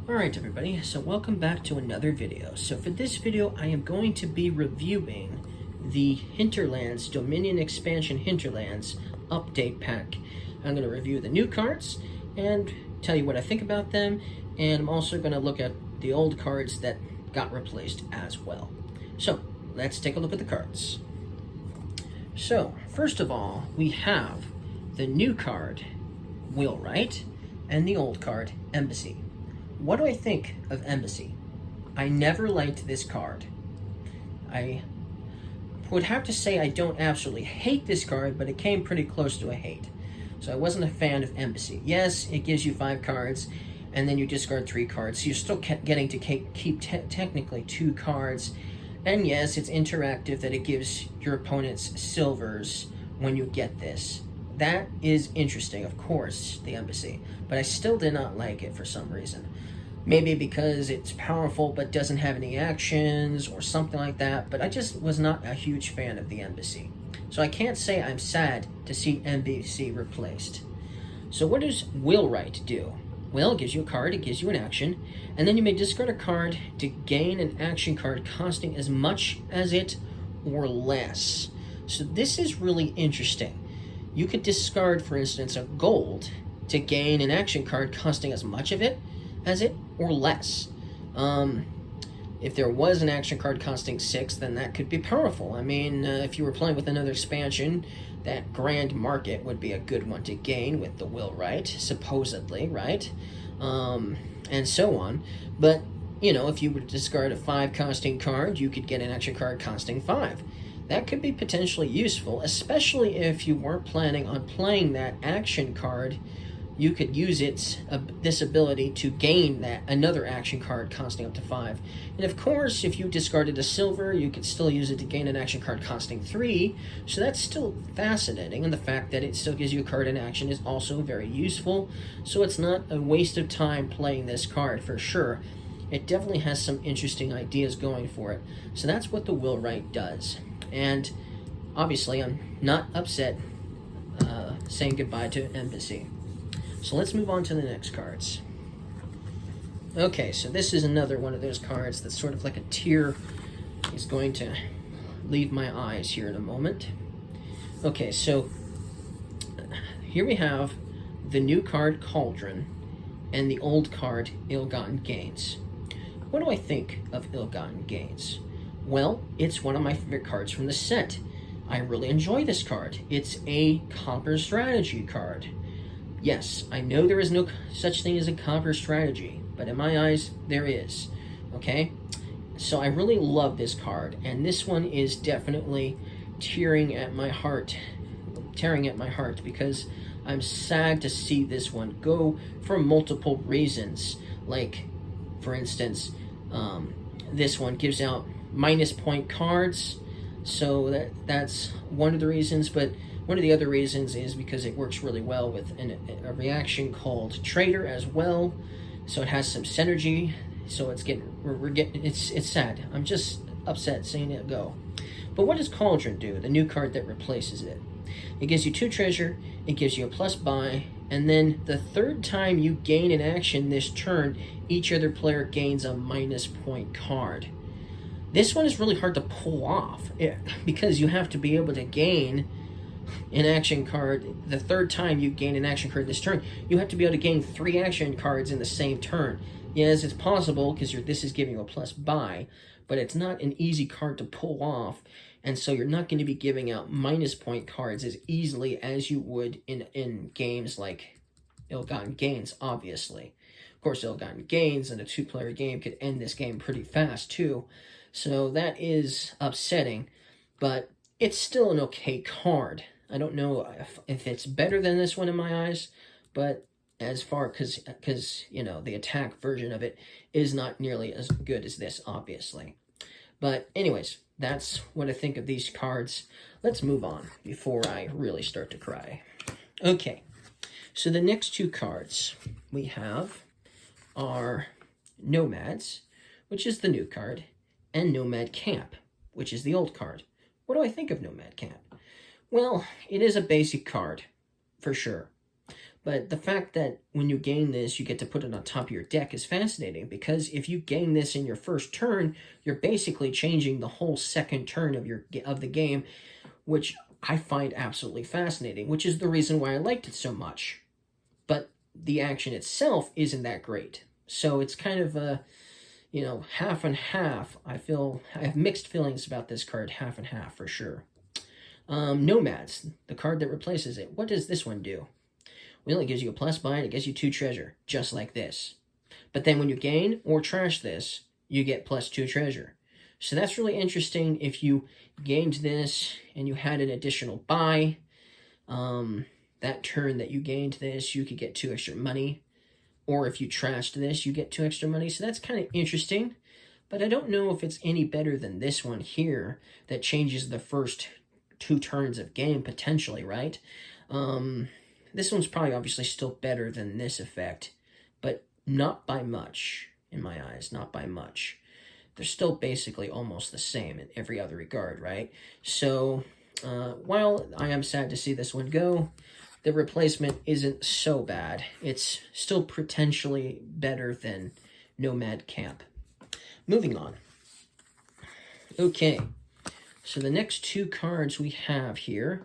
Alright everybody, so welcome back to another video. So for this video I am going to be reviewing the Hinterlands Dominion Expansion Hinterlands update pack. I'm going to review the new cards and tell you what I think about them, and I'm also going to look at the old cards that got replaced as well. So let's take a look at the cards. So first of all, we have the new card, Wheelwright, and the old card, Embassy. What do I think of Embassy? I never liked this card. I would have to say I don't absolutely hate this card, but it came pretty close to a hate. So I wasn't a fan of Embassy. Yes, it gives you 5 cards, and then you discard 3 cards, so you're still getting to keep technically 2 cards. And yes, it's interactive that it gives your opponents silvers when you get this. That is interesting, of course, the Embassy, but I still did not like it for some reason. Maybe because it's powerful but doesn't have any actions or something like that, but I just was not a huge fan of the Embassy. So I can't say I'm sad to see Embassy replaced. So what does Wheelwright do? Well, it gives you a card, it gives you an action, and then you may discard a card to gain an action card costing as much as it or less. So this is really interesting. You could discard, for instance, a gold to gain an action card costing as much of it as it or less. If there was an action card costing 6, then that could be powerful. I mean, if you were playing with another expansion, that Grand Market would be a good one to gain with the Wheelwright, supposedly, right? And so on. But, you know, if you were to discard a 5 costing card, you could get an action card costing 5. That could be potentially useful, especially if you weren't planning on playing that action card. You could use this ability to gain another action card costing up to 5. And of course, if you discarded a silver, you could still use it to gain an action card costing 3. So that's still fascinating, and the fact that it still gives you a card in action is also very useful. So it's not a waste of time playing this card for sure. It definitely has some interesting ideas going for it. So that's what the Wheelwright does. And obviously, I'm not upset saying goodbye to Embassy. So let's move on to the next cards. Okay, so this is another one of those cards that's sort of like a tear is going to leave my eyes here in a moment. Okay, so here we have the new card, Cauldron, and the old card, Ill-Gotten Gains. What do I think of Ill-Gotten Gains? Well, it's one of my favorite cards from the set. I really enjoy this card. It's a copper strategy card. Yes, I know there is no such thing as a copper strategy, but in my eyes, there is. Okay? So I really love this card, and this one is definitely tearing at my heart, because I'm sad to see this one go for multiple reasons. Like, for instance, this one gives out -point cards, so that's one of the reasons, but one of the other reasons is because it works really well with a reaction called Trader as well, so it has some synergy. So it's sad. I'm just upset seeing it go. But what does Cauldron do? The new card that replaces it. It gives you 2 treasure. It gives you a +buy, and then the 3rd time you gain an action this turn, each other player gains a -point card. This one is really hard to pull off because you have to be able to gain an action card. The 3rd time you gain an action card this turn, you have to be able to gain 3 action cards in the same turn. Yes, it's possible because this is giving you a +buy, but it's not an easy card to pull off, and so you're not going to be giving out -point cards as easily as you would in games like Ill-Gotten Gains, obviously. Of course, Ill-Gotten Gains in a 2-player game could end this game pretty fast too, so that is upsetting, but it's still an okay card. I don't know if it's better than this one in my eyes, but as far, because you know, the attack version of it is not nearly as good as this, obviously. But anyways, that's what I think of these cards. Let's move on before I really start to cry. Okay, so the next 2 cards we have are Nomads, which is the new card, and Nomad Camp, which is the old card. What do I think of Nomad Camp? Well, it is a basic card, for sure. But the fact that when you gain this, you get to put it on top of your deck is fascinating, because if you gain this in your first turn, you're basically changing the whole second turn of the game, which I find absolutely fascinating, which is the reason why I liked it so much. But the action itself isn't that great. So it's kind of a, half and half. I have mixed feelings about this card, half and half for sure. Nomads, the card that replaces it. What does this one do? Well, it gives you a plus bind, it gives you 2 treasure, just like this. But then when you gain or trash this, you get plus 2 treasure. So that's really interesting. If you gained this and you had an additional buy, that turn that you gained this, you could get 2 extra money. Or if you trashed this, you get 2 extra money. So that's kind of interesting. But I don't know if it's any better than this one here that changes the first 2 turns of game, potentially, right? This one's probably obviously still better than this effect, but not by much, in my eyes, not by much. They're still basically almost the same in every other regard, right? So, while I am sad to see this one go, the replacement isn't so bad. It's still potentially better than Nomad Camp. Moving on. Okay, so the next 2 cards we have here,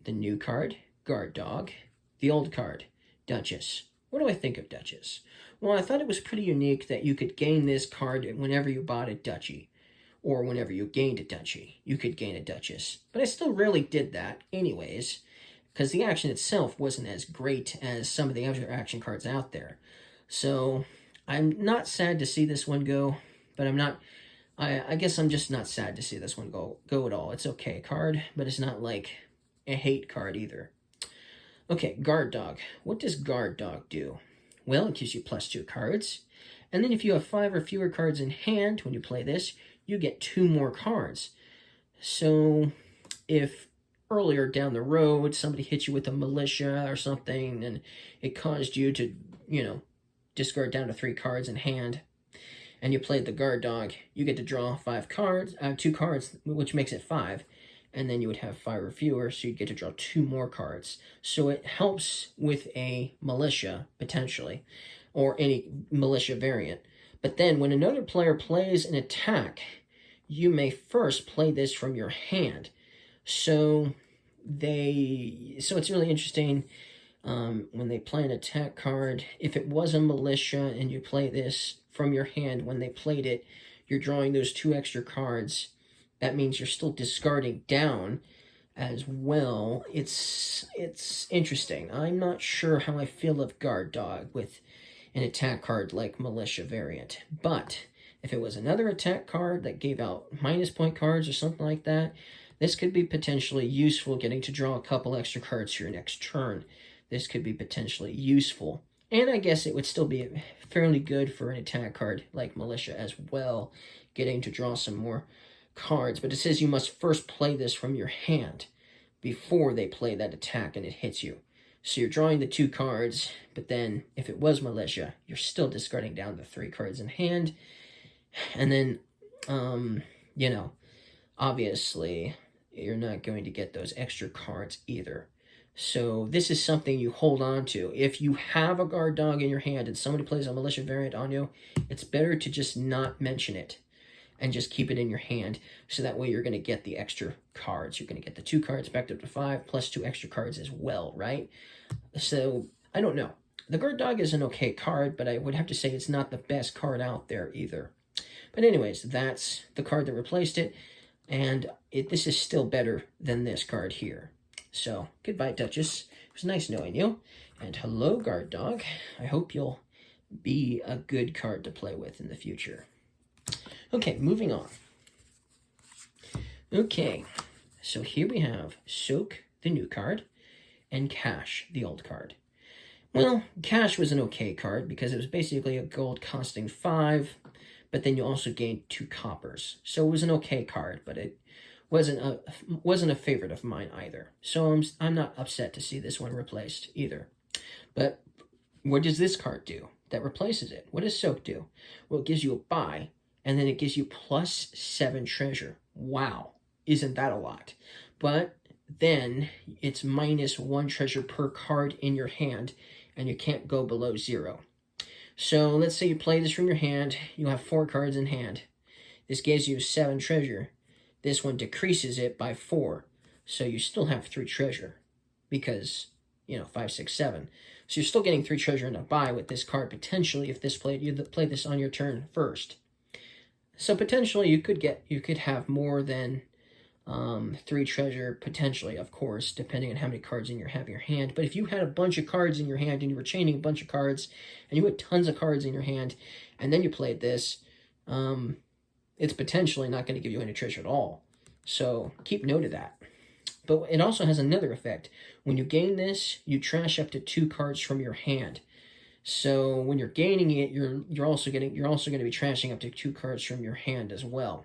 the new card, Guard Dog, the old card, Duchess. What do I think of Duchess? Well, I thought it was pretty unique that you could gain this card whenever you bought a duchy, or whenever you gained a duchy, you could gain a Duchess. But I still rarely did that anyways, because the action itself wasn't as great as some of the other action cards out there. So I'm not sad to see this one go, but I guess I'm just not sad to see this one go at all. It's okay card, but it's not like a hate card either. Okay, Guard Dog. What does Guard Dog do? Well, it gives you plus 2 cards. And then if you have 5 or fewer cards in hand when you play this, you get 2 more cards. So if earlier down the road somebody hit you with a militia or something and it caused you to, discard down to 3 cards in hand, and you played the Guard Dog, you get to draw 5 cards, 2 cards, which makes it 5. And then you would have 5 or fewer, so you'd get to draw 2 more cards. So it helps with a militia, potentially, or any militia variant. But then when another player plays an attack, you may first play this from your hand. So it's really interesting when they play an attack card. If it was a militia and you play this from your hand, when they played it, you're drawing those 2 extra cards. That means you're still discarding down as well. It's interesting. I'm not sure how I feel of Guard Dog with an attack card like Militia variant. But if it was another attack card that gave out minus point cards or something like that, this could be potentially useful, getting to draw a couple extra cards for your next turn. This could be potentially useful. And I guess it would still be fairly good for an attack card like Militia as well, getting to draw some more cards. But it says you must first play this from your hand before they play that attack and it hits you. So you're drawing the 2 cards, but then if it was Militia, you're still discarding down the 3 cards in hand. And then, obviously, you're not going to get those extra cards either. So this is something you hold on to. If you have a Guard Dog in your hand and somebody plays a Militia variant on you, it's better to just not mention it and just keep it in your hand, so that way you're going to get the extra cards. You're going to get the 2 cards back up to 5, plus 2 extra cards as well, right? So, I don't know. The Guard Dog is an okay card, but I would have to say it's not the best card out there either. But anyways, that's the card that replaced it, and this is still better than this card here. So, goodbye, Duchess. It was nice knowing you. And hello, Guard Dog. I hope you'll be a good card to play with in the future. Okay, moving on. Okay, so here we have Soak, the new card, and Cash, the old card. Well, Cash was an okay card because it was basically a gold costing 5, but then you also gained 2 coppers. So it was an okay card, but it wasn't a favorite of mine either. So I'm not upset to see this one replaced either. But what does this card do that replaces it? What does Soak do? Well, it gives you a buy, and then it gives you plus 7 treasure. Wow, isn't that a lot? But then it's -1 treasure per card in your hand, and you can't go below 0. So let's say you play this from your hand, you have 4 cards in hand. This gives you 7 treasure. This one decreases it by 4. So you still have 3 treasure because, 5, 6, 7. So you're still getting 3 treasure in a buy with this card potentially if you play this on your turn first. So potentially you could have more than 3 treasure potentially, of course, depending on how many cards you have in your hand. But if you had a bunch of cards in your hand and you were chaining a bunch of cards and you had tons of cards in your hand and then you played this, it's potentially not going to give you any treasure at all. So keep note of that. But it also has another effect. When you gain this, you trash up to 2 cards from your hand. So when you're gaining it, you're also going to be trashing up to 2 cards from your hand as well.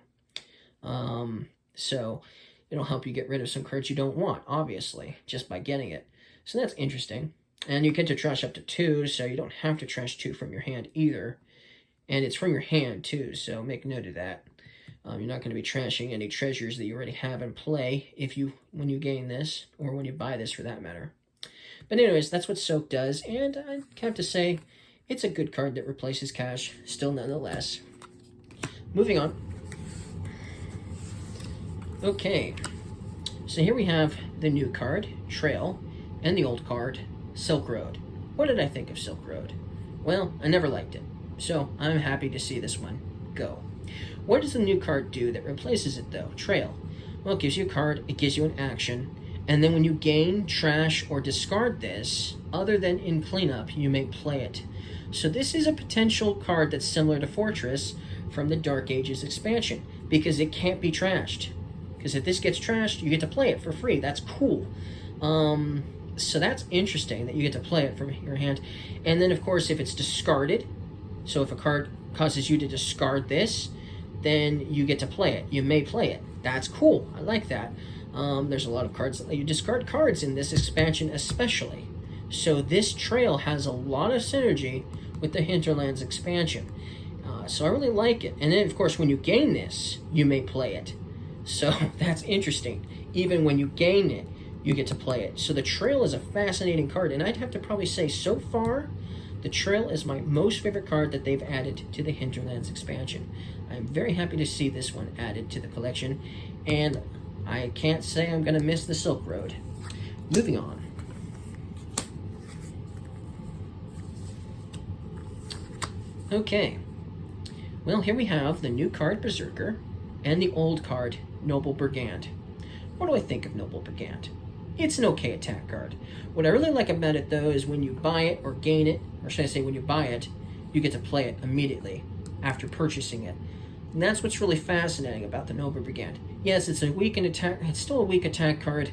So it'll help you get rid of some cards you don't want, obviously, just by getting it. So that's interesting. And you get to trash up to 2, so you don't have to trash 2 from your hand either. And it's from your hand too, so make note of that. You're not going to be trashing any treasures that you already have in play when you gain this, or when you buy this for that matter. But anyways, that's what Soak does, and I have to say, it's a good card that replaces cash, still nonetheless. Moving on. Okay, so here we have the new card, Trail, and the old card, Silk Road. What did I think of Silk Road? Well, I never liked it, so I'm happy to see this one go. What does the new card do that replaces it, though? Trail. Well, it gives you a card, it gives you an action, and then when you gain, trash, or discard this, other than in cleanup, you may play it. So this is a potential card that's similar to Fortress from the Dark Ages expansion, because it can't be trashed. Because if this gets trashed, you get to play it for free. That's cool. So that's interesting that you get to play it from your hand. And then, of course, if it's discarded, so if a card causes you to discard this, then you get to play it. You may play it. That's cool. I like that. There's a lot of cards that let you discard cards in this expansion especially. So this Trail has a lot of synergy with the Hinterlands expansion. So I really like it. And then, of course, when you gain this, you may play it. So that's interesting. Even when you gain it, you get to play it. So the Trail is a fascinating card. And I'd have to probably say, so far, the Trail is my most favorite card that they've added to the Hinterlands expansion. I'm very happy to see this one added to the collection. And I can't say I'm going to miss the Silk Road. Moving on. Okay. Well, here we have the new card, Berserker, and the old card, Noble Brigand. What do I think of Noble Brigand? It's an okay attack card. What I really like about it, though, is when you buy it or gain it, or should I say when you buy it, you get to play it immediately after purchasing it. And that's what's really fascinating about the Noble Brigand. Yes, it's a weak attack. It's still a weak attack card.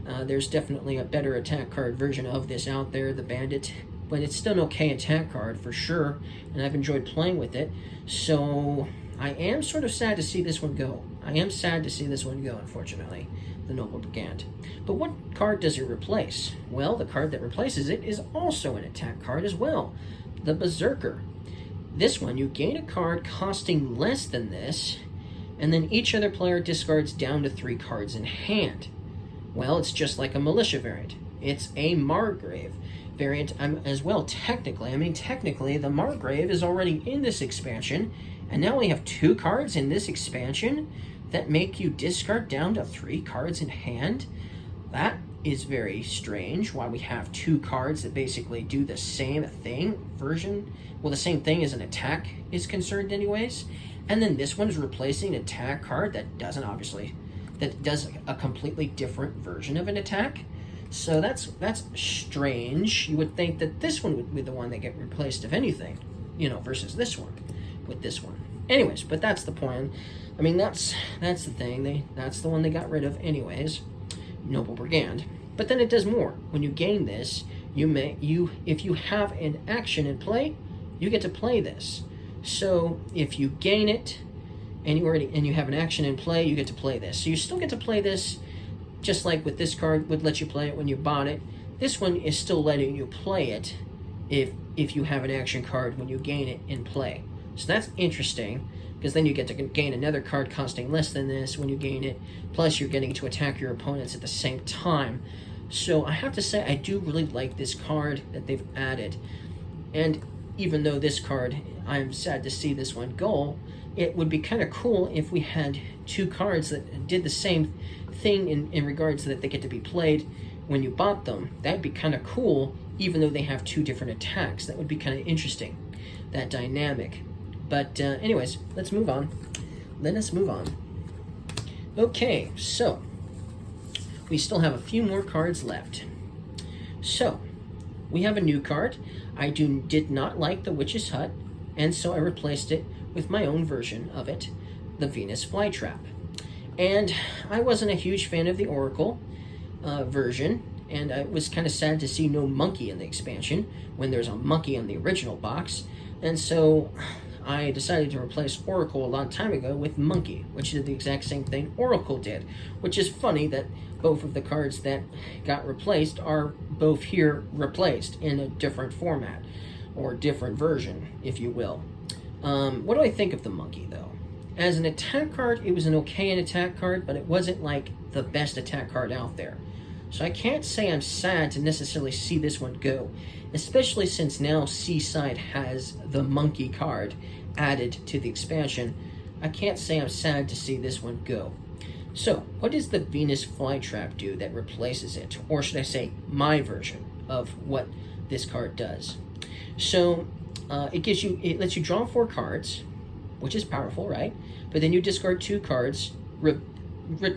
There's definitely a better attack card version of this out there, the Bandit. But it's still an okay attack card for sure, and I've enjoyed playing with it. So I am sort of sad to see this one go. I am sad to see this one go, unfortunately, the Noble Brigand. But what card does it replace? Well, the card that replaces it is also an attack card as well, the Berserker. This one, you gain a card costing less than this, and then each other player discards down to 3 cards in hand. Well, it's just like a Militia variant. It's a Margrave variant as well, technically. I mean, technically, the Margrave is already in this expansion, and now we have 2 cards in this expansion that make you discard down to 3 cards in hand. That is very strange, why we have 2 cards that basically do the same thing version. Well, the same thing as an attack is concerned anyways. And then this one's replacing an attack card that does a completely different version of an attack. So that's strange. You would think that this one would be the one that get replaced, if anything, versus this one with this one. Anyways, but that's the point. I mean, that's the thing. That's the one they got rid of anyways, Noble Brigand. But then it does more. When you gain this, if you have an action in play, you get to play this. So if you gain it and you have an action in play, you get to play this. So you still get to play this, just like with this card would let you play it when you bought it. This one is still letting you play it if you have an action card when you gain it in play. So that's interesting, because then you get to gain another card costing less than this when you gain it, plus you're getting to attack your opponents at the same time. So I have to say, I do really like this card that they've added. And even though this card, I'm sad to see this one go, it would be kind of cool if we had two cards that did the same thing in regards to that they get to be played when you bought them. That'd be kind of cool, even though they have two different attacks. That would be kind of interesting, that dynamic. But anyways, let's move on. Let us move on. Okay, so we still have a few more cards left. So we have a new card. I did not like the Witch's Hut, and so I replaced it with my own version of it, the Venus Flytrap. And I wasn't a huge fan of the Oracle version, and I was kind of sad to see no monkey in the expansion when there's a monkey in the original box. And so I decided to replace Oracle a long time ago with Monkey, which did the exact same thing Oracle did, which is funny that both of the cards that got replaced are both here replaced in a different format, or different version, if you will. What do I think of the Monkey, though? As an attack card, it was an okay attack card, but it wasn't like the best attack card out there. So I can't say I'm sad to necessarily see this one go, especially since now Seaside has the Monkey card added to the expansion. I can't say I'm sad to see this one go. So, what does the Venus Flytrap do that replaces it? Or should I say, my version of what this card does? So, it lets you draw 4 cards, which is powerful, right? But then you discard 2 cards.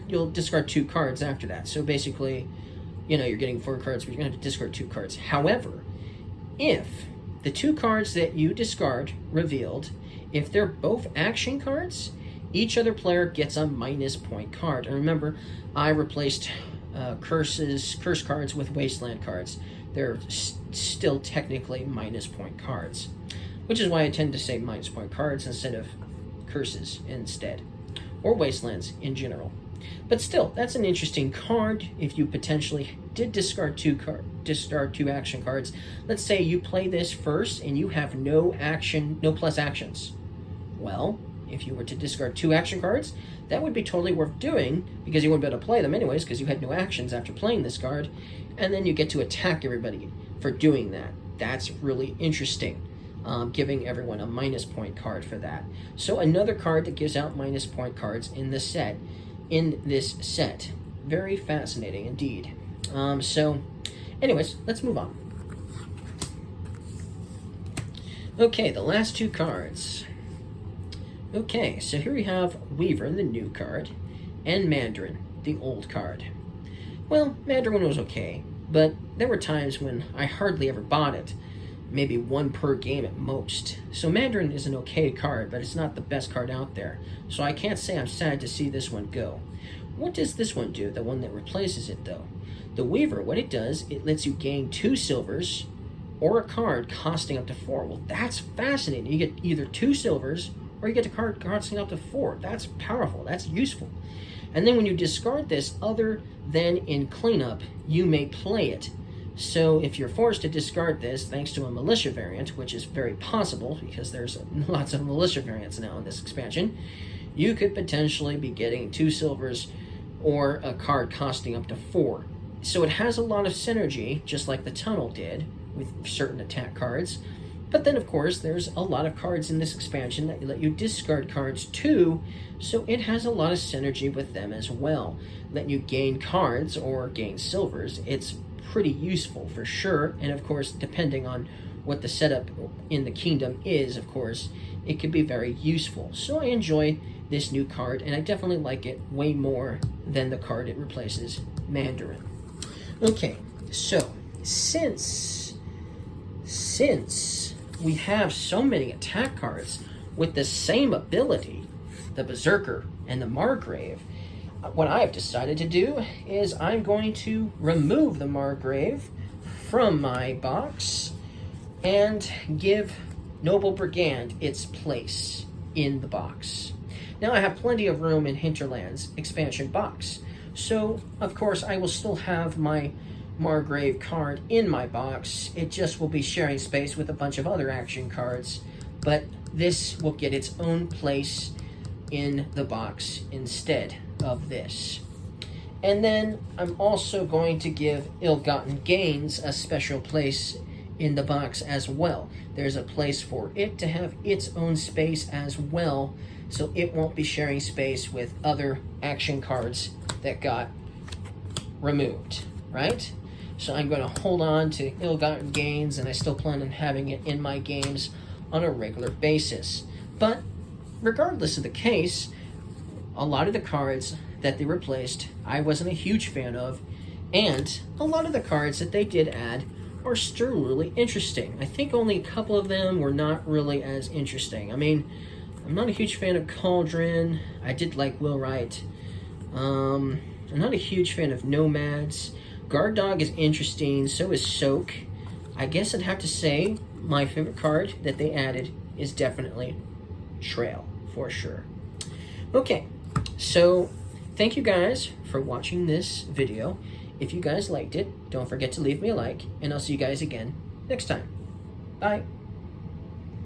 You'll discard 2 cards after that. So basically, you know, you're getting 4 cards, but you're going to have to discard 2 cards. However, if the 2 cards that you discard revealed, if they're both action cards, each other player gets a minus point card. And remember, I replaced curse cards with wasteland cards. They're still technically minus point cards, which is why I tend to say minus point cards instead of curses instead, or wastelands in general. But still, that's an interesting card if you potentially did discard 2 action cards. Let's say you play this first and you have no plus actions. Well, if you were to discard 2 action cards, that would be totally worth doing, because you wouldn't be able to play them anyways because you had no actions after playing this card, and then you get to attack everybody for doing that. That's really interesting, giving everyone a minus point card for that. So another card that gives out minus point cards in this set. Very fascinating indeed. So anyways, let's move on. Okay, the last 2 cards. Okay, so here we have Weaver, the new card, and Mandarin, the old card. Well, Mandarin was okay, but there were times when I hardly ever bought it, maybe 1 per game at most. So Mandarin is an okay card, but it's not the best card out there, so I can't say I'm sad to see this one go. What does this one do, the one that replaces it, though? The Weaver, what it does, it lets you gain 2 silvers or a card costing up to 4. Well, that's fascinating. You get either 2 silvers or you get a card costing up to 4. That's powerful. That's useful. And then when you discard this, other than in cleanup, you may play it. So if you're forced to discard this, thanks to a militia variant, which is very possible because there's lots of militia variants now in this expansion, you could potentially be getting 2 silvers or a card costing up to 4. So it has a lot of synergy, just like the Tunnel did with certain attack cards. But then, of course, there's a lot of cards in this expansion that let you discard cards too, so it has a lot of synergy with them as well. Letting you gain cards or gain silvers, it's pretty useful for sure, and of course, depending on what the setup in the kingdom is, of course, it could be very useful. So I enjoy this new card, and I definitely like it way more than the card it replaces, Mandarin. Okay, so since we have so many attack cards with the same ability, the Berserker and the Margrave, what I've decided to do is I'm going to remove the Margrave from my box and give Noble Brigand its place in the box. Now I have plenty of room in Hinterlands expansion box, so of course I will still have my Margrave card in my box. It just will be sharing space with a bunch of other action cards but this will get its own place in the box instead of this. And then I'm also going to give Ill-Gotten Gains a special place in the box as well. There's a place for it to have its own space as well, so it won't be sharing space with other action cards that got removed, right? So I'm going to hold on to Ill-Gotten Gains, and I still plan on having it in my games on a regular basis. But regardless of the case, a lot of the cards that they replaced, I wasn't a huge fan of, and a lot of the cards that they did add are still really interesting. I think only a couple of them were not really as interesting. I mean, I'm not a huge fan of Cauldron. I did like Will Wright. I'm not a huge fan of Nomads. Guard Dog is interesting, so is Soak. I guess I'd have to say my favorite card that they added is definitely Trail, for sure. Okay, so thank you guys for watching this video. If you guys liked it, don't forget to leave me a like, and I'll see you guys again next time. Bye.